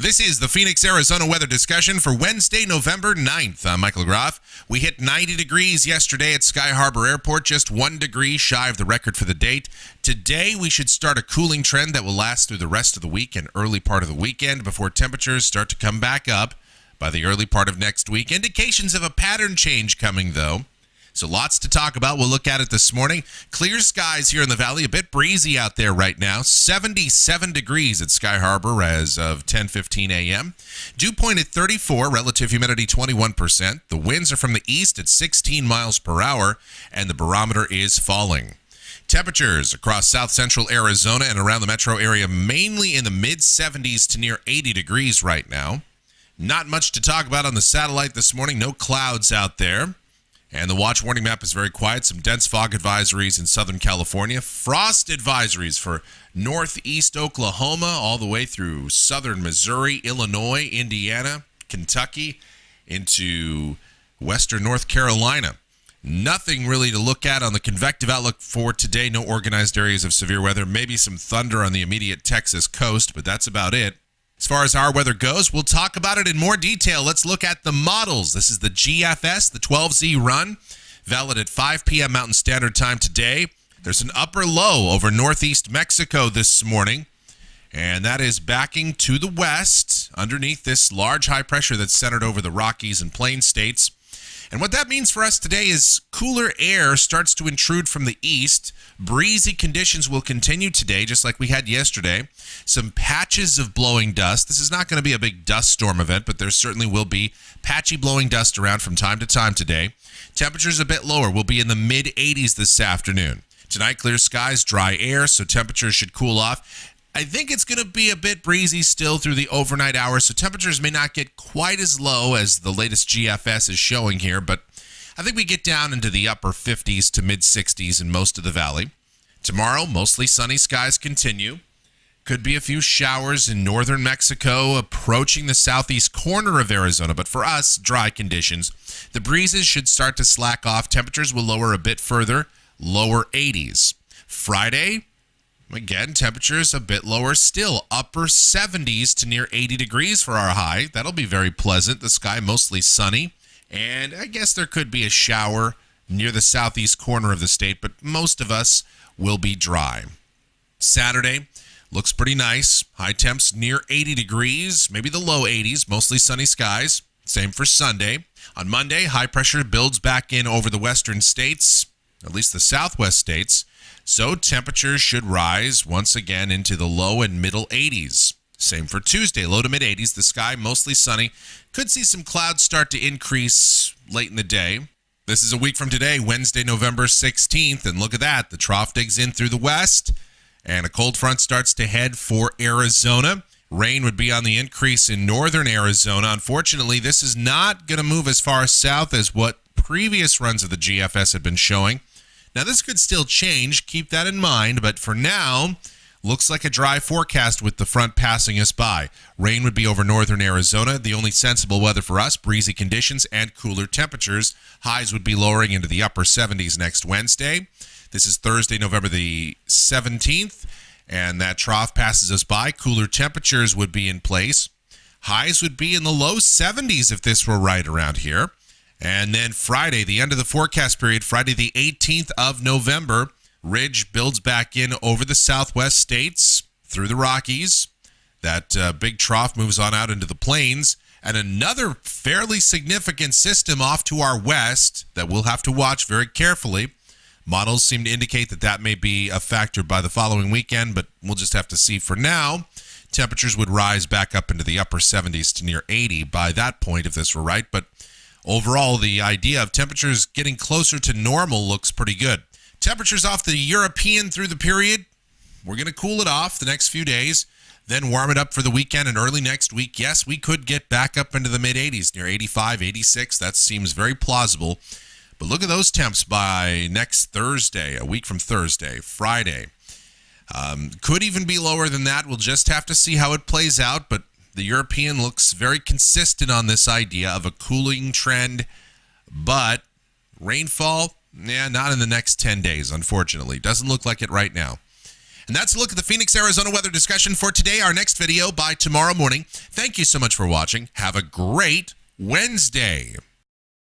This is the Phoenix, Arizona weather discussion for Wednesday, November 9th. I'm Michael Groff. We hit 90 degrees yesterday at Sky Harbor Airport, just 1 degree shy of the record for the date. Today, we should start a cooling trend that will last through the rest of the week and early part of the weekend before temperatures start to come back up by the early part of next week. Indications of a pattern change coming, though. So lots to talk about. We'll look at it this morning. Clear skies here in the valley. A bit breezy out there right now. 77 degrees at Sky Harbor as of 10:15 a.m. Dew point at 34. Relative humidity 21%. The winds are from the east at 16 miles per hour, and the barometer is falling. Temperatures across south central Arizona and around the metro area mainly in the mid-70s to near 80 degrees right now. Not much to talk about on the satellite this morning. No clouds out there. And the watch warning map is very quiet. Some dense fog advisories in Southern California. Frost advisories for northeast Oklahoma all the way through southern Missouri, Illinois, Indiana, Kentucky, into western North Carolina. Nothing really to look at on the convective outlook for today. No organized areas of severe weather. Maybe some thunder on the immediate Texas coast, but that's about it. As far as our weather goes, we'll talk about it in more detail. Let's look at the models. This is the GFS, the 12Z run, valid at 5 p.m. Mountain Standard Time today. There's an upper low over northeast Mexico this morning, and that is backing to the west underneath this large high pressure that's centered over the Rockies and Plain states. And what that means for us today is cooler air starts to intrude from the east. Breezy conditions will continue today, just like we had yesterday. Some patches of blowing dust. This is not going to be a big dust storm event, but there certainly will be patchy blowing dust around from time to time today. Temperatures a bit lower. We'll be in the mid-80s this afternoon. Tonight, clear skies, dry air, so temperatures should cool off. I think it's going to be a bit breezy still through the overnight hours, so temperatures may not get quite as low as the latest GFS is showing here, but I think we get down into the upper 50s to mid-60s in most of the valley. Tomorrow, mostly sunny skies continue. Could be a few showers in northern Mexico approaching the southeast corner of Arizona, but for us, dry conditions. The breezes should start to slack off. Temperatures will lower a bit further, lower 80s. Friday, again, temperatures a bit lower still, upper 70s to near 80 degrees for our high. That'll be very pleasant. The sky mostly sunny, and I guess there could be a shower near the southeast corner of the state, but most of us will be dry. Saturday looks pretty nice. High temps near 80 degrees, maybe the low 80s, mostly sunny skies. Same for Sunday. On Monday, high pressure builds back in over the western states, at least the southwest states. So temperatures should rise once again into the low and middle 80s. Same for Tuesday, low to mid 80s. The sky mostly sunny. Could see some clouds start to increase late in the day. This is a week from today, Wednesday, November 16th. And look at that. The trough digs in through the west, and a cold front starts to head for Arizona. Rain would be on the increase in northern Arizona. Unfortunately, this is not going to move as far south as what previous runs of the GFS had been showing. Now, this could still change. Keep that in mind. But for now, looks like a dry forecast with the front passing us by. Rain would be over northern Arizona. The only sensible weather for us, breezy conditions and cooler temperatures. Highs would be lowering into the upper 70s next Wednesday. This is Thursday, November the 17th, and that trough passes us by. Cooler temperatures would be in place. Highs would be in the low 70s if this were right around here. And then Friday, the end of the forecast period, Friday the 18th of November, ridge builds back in over the southwest states through the Rockies. That big trough moves on out into the plains. And another fairly significant system off to our west that we'll have to watch very carefully. Models seem to indicate that that may be a factor by the following weekend, but we'll just have to see. For now, temperatures would rise back up into the upper 70s to near 80 by that point if this were right. But overall, the idea of temperatures getting closer to normal looks pretty good. Temperatures off the European through the period. We're going to cool it off the next few days, then warm it up for the weekend and early next week. Yes, we could get back up into the mid-80s, near 85, 86. That seems very plausible. But look at those temps by next Thursday, a week from Thursday, Friday. Could even be lower than that. We'll just have to see how it plays out. But the European looks very consistent on this idea of a cooling trend. But rainfall, not in the next 10 days, unfortunately. Doesn't look like it right now. And that's a look at the Phoenix, Arizona weather discussion for today. Our next video by tomorrow morning. Thank you so much for watching. Have a great Wednesday.